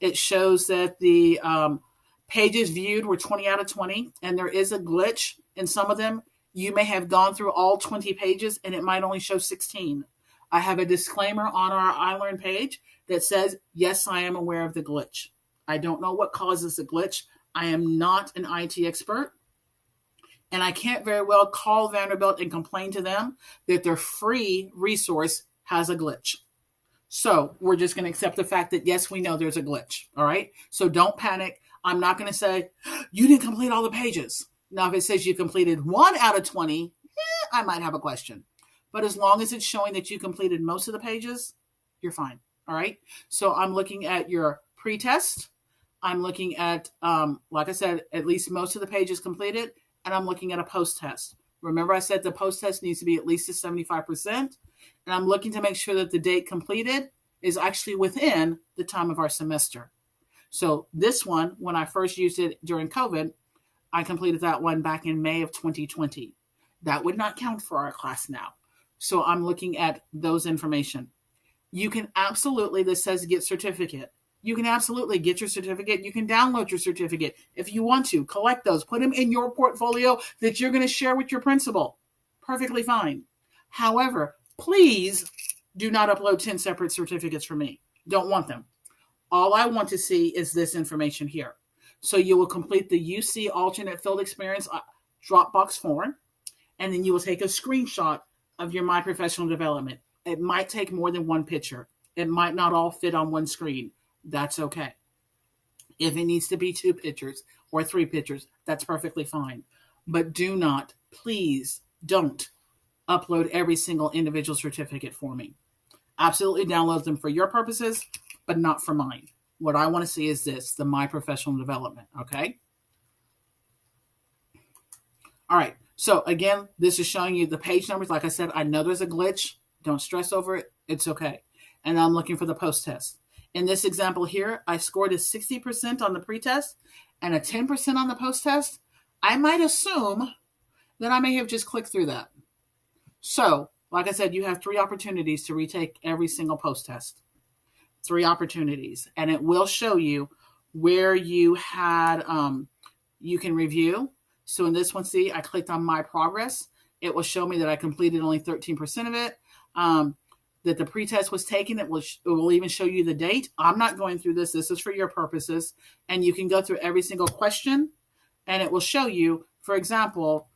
It shows that the pages viewed were 20 out of 20. And there is a glitch in some of them. You may have gone through all 20 pages and it might only show 16. I have a disclaimer on our iLearn page that says, yes, I am aware of the glitch. I don't know what causes the glitch. I am not an IT expert. And I can't very well call Vanderbilt and complain to them that their free resource has a glitch. So we're just going to accept the fact that, yes, we know there's a glitch. All right. So don't panic. I'm not going to say you didn't complete all the pages. Now, if it says you completed 1 out of 20, I might have a question. But as long as it's showing that you completed most of the pages, you're fine. All right. So I'm looking at your pretest. I'm looking at, like I said, at least most of the pages completed. And I'm looking at a post-test. Remember, I said the post-test needs to be at least a 75%. And I'm looking to make sure that the date completed is actually within the time of our semester. So this one, when I first used it during COVID, I completed that one back in May of 2020. That would not count for our class now. So I'm looking at those information. You can absolutely, this says get certificate. You can absolutely get your certificate. You can download your certificate if you want to. Collect those. Put them in your portfolio that you're going to share with your principal. Perfectly fine. However, please do not upload 10 separate certificates for me. Don't want them. All I want to see is this information here. So you will complete the UC alternate field experience Dropbox form, and then you will take a screenshot of your My Professional Development. It might take more than one picture. It might not all fit on one screen. That's okay. If it needs to be 2 pictures or 3 pictures, that's perfectly fine. But do not, please don't upload every single individual certificate for me. Absolutely download them for your purposes, but not for mine. What I want to see is this, the My Professional Development, okay? All right, so again, this is showing you the page numbers. Like I said, I know there's a glitch. Don't stress over it. It's okay. And I'm looking for the post-test. In this example here, I scored a 60% on the pretest and a 10% on the post-test. I might assume that I may have just clicked through that. So, like I said, you have 3 opportunities to retake every single post-test. 3 opportunities. And it will show you where you had, you can review. So in this one, see, I clicked on my progress. It will show me that I completed only 13% of it. That the pretest was taken. It will even show you the date. I'm not going through this. This is for your purposes. And you can go through every single question and it will show you, for example,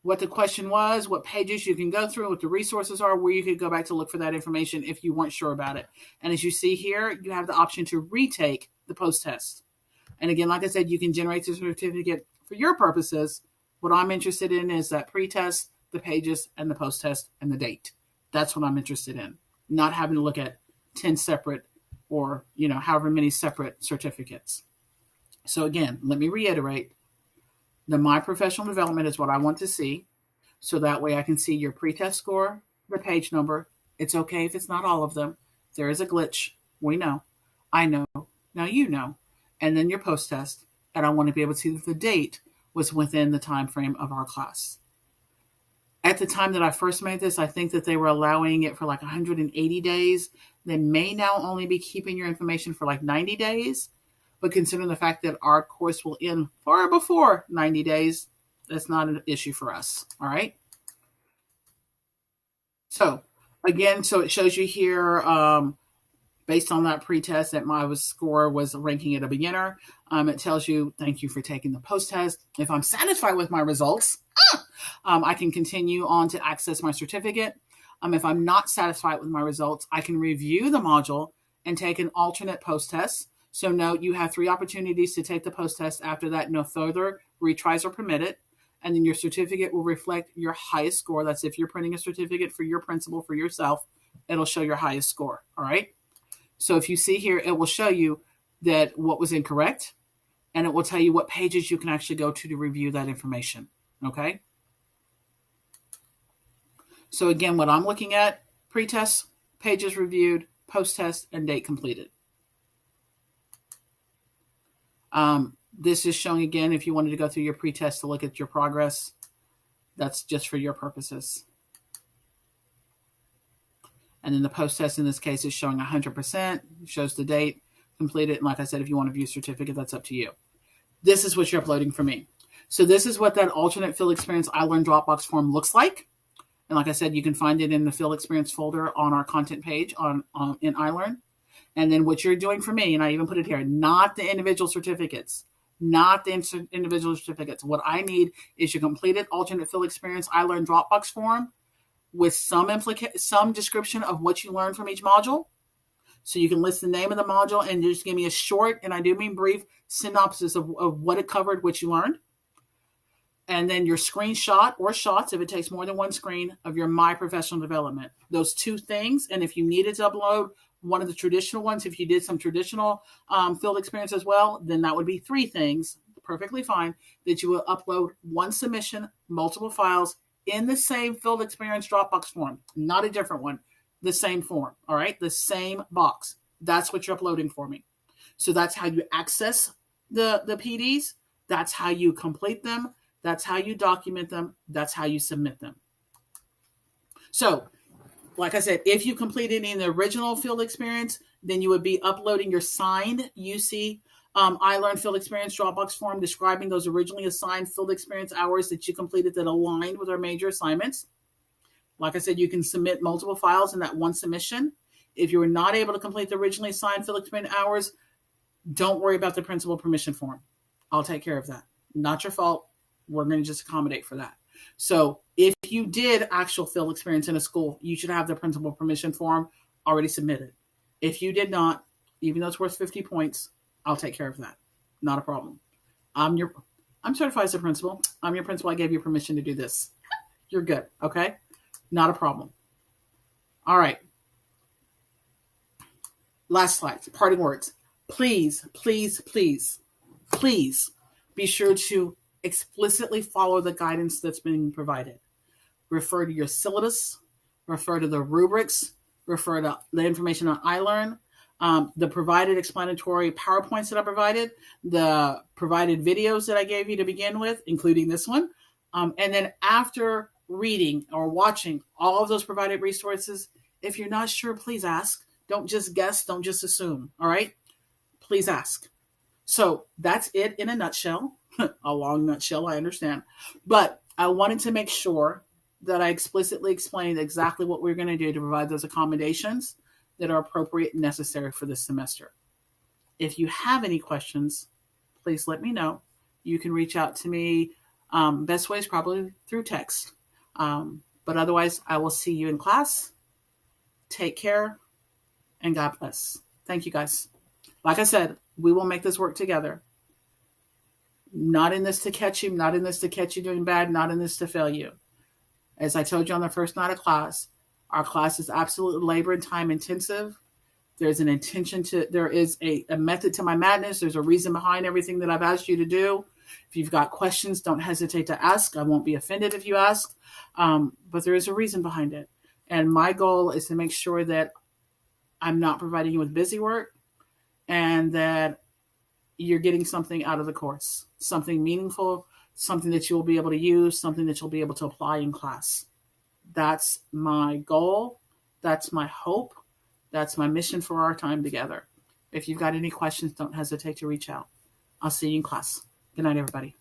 what the question was, what pages you can go through, what the resources are, where you could go back to look for that information if you weren't sure about it. And as you see here, you have the option to retake the post-test. And again, like I said, you can generate the certificate for your purposes. What I'm interested in is that pretest, the pages, and the post-test, and the date. That's what I'm interested in. Not having to look at 10 separate or, however many separate certificates. So again, let me reiterate. My professional development is what I want to see. So that way I can see your pretest score, the page number. It's okay if it's not all of them. There is a glitch. We know. I know. Now you know. And then your post-test. And I want to be able to see that the date was within the time frame of our class. At the time that I first made this, I think that they were allowing it for like 180 days. They may now only be keeping your information for like 90 days. But considering the fact that our course will end far before 90 days, that's not an issue for us. All right. So again, it shows you here, based on that pretest that my score was ranking at a beginner. It tells you, thank you for taking the post-test. If I'm satisfied with my results, I can continue on to access my certificate. If I'm not satisfied with my results, I can review the module and take an alternate post-test. So note, you have 3 opportunities to take the post-test. After that, no further retries are permitted. And then your certificate will reflect your highest score. That's if you're printing a certificate for your principal, for yourself, it'll show your highest score. All right. So if you see here, it will show you that what was incorrect, and it will tell you what pages you can actually go to review that information. Okay. So again, what I'm looking at, pretest, pages reviewed, post-test, and date completed. This is showing again, if you wanted to go through your pretest to look at your progress, that's just for your purposes. And then the post-test in this case is showing 100%, shows the date, completed. And like I said, if you want to view certificate, that's up to you. This is what you're uploading for me. So this is what that alternate field experience iLearn Dropbox form looks like. And like I said, you can find it in the field experience folder on our content page in iLearn. And then what you're doing for me, and I even put it here, not the individual certificates. Not the individual certificates. What I need is your completed alternate field experience iLearn Dropbox form with some description of what you learned from each module. So you can list the name of the module and just give me a short, and I do mean brief, synopsis of what it covered, what you learned. And then your screenshot or shots, if it takes more than one screen, of your My Professional Development. Those 2 things. And if you needed to upload one of the traditional ones, if you did some traditional field experience as well, then that would be 3 things, perfectly fine, that you will upload one submission, multiple files in the same field experience Dropbox form, not a different one, the same form, all right? The same box. That's what you're uploading for me. So that's how you access the PDs. That's how you complete them. That's how you document them. That's how you submit them. So, like I said, if you completed in the original field experience, then you would be uploading your signed UC iLearn Field Experience Dropbox form describing those originally assigned field experience hours that you completed that aligned with our major assignments. Like I said, you can submit multiple files in that one submission. If you were not able to complete the originally assigned field experience hours, don't worry about the principal permission form. I'll take care of that. Not your fault. We're going to just accommodate for that. So if you did actual field experience in a school, you should have the principal permission form already submitted. If you did not, even though it's worth 50 points, I'll take care of that. Not a problem. I'm certified as a principal. I'm your principal. I gave you permission to do this. You're good. Okay. Not a problem. All right. Last slide. Parting words. Please, please, please, please be sure to explicitly follow the guidance that's being provided. Refer to your syllabus, refer to the rubrics, refer to the information on iLearn, the provided explanatory PowerPoints that I provided, the provided videos that I gave you to begin with, including this one. And then after reading or watching all of those provided resources, if you're not sure, please ask. Don't just guess. Don't just assume. All right. please ask. So that's it in a nutshell. A long nutshell, I understand. But I wanted to make sure that I explicitly explained exactly what we're going to do to provide those accommodations that are appropriate and necessary for this semester. If you have any questions, please let me know. You can reach out to me. Best way is probably through text. But otherwise, I will see you in class. Take care, and God bless. Thank you, guys. Like I said, we will make this work together. Not in this to catch you, not in this to catch you doing bad, not in this to fail you. As I told you on the first night of class, our class is absolutely labor and time intensive. There's an intention there is a method to my madness. There's a reason behind everything that I've asked you to do. If you've got questions, don't hesitate to ask. I won't be offended if you ask, but there is a reason behind it. And my goal is to make sure that I'm not providing you with busy work and that you're getting something out of the course, something meaningful, something that you'll be able to use, something that you'll be able to apply in class. That's my goal. That's my hope. That's my mission for our time together. If you've got any questions, don't hesitate to reach out. I'll see you in class. Good night, everybody.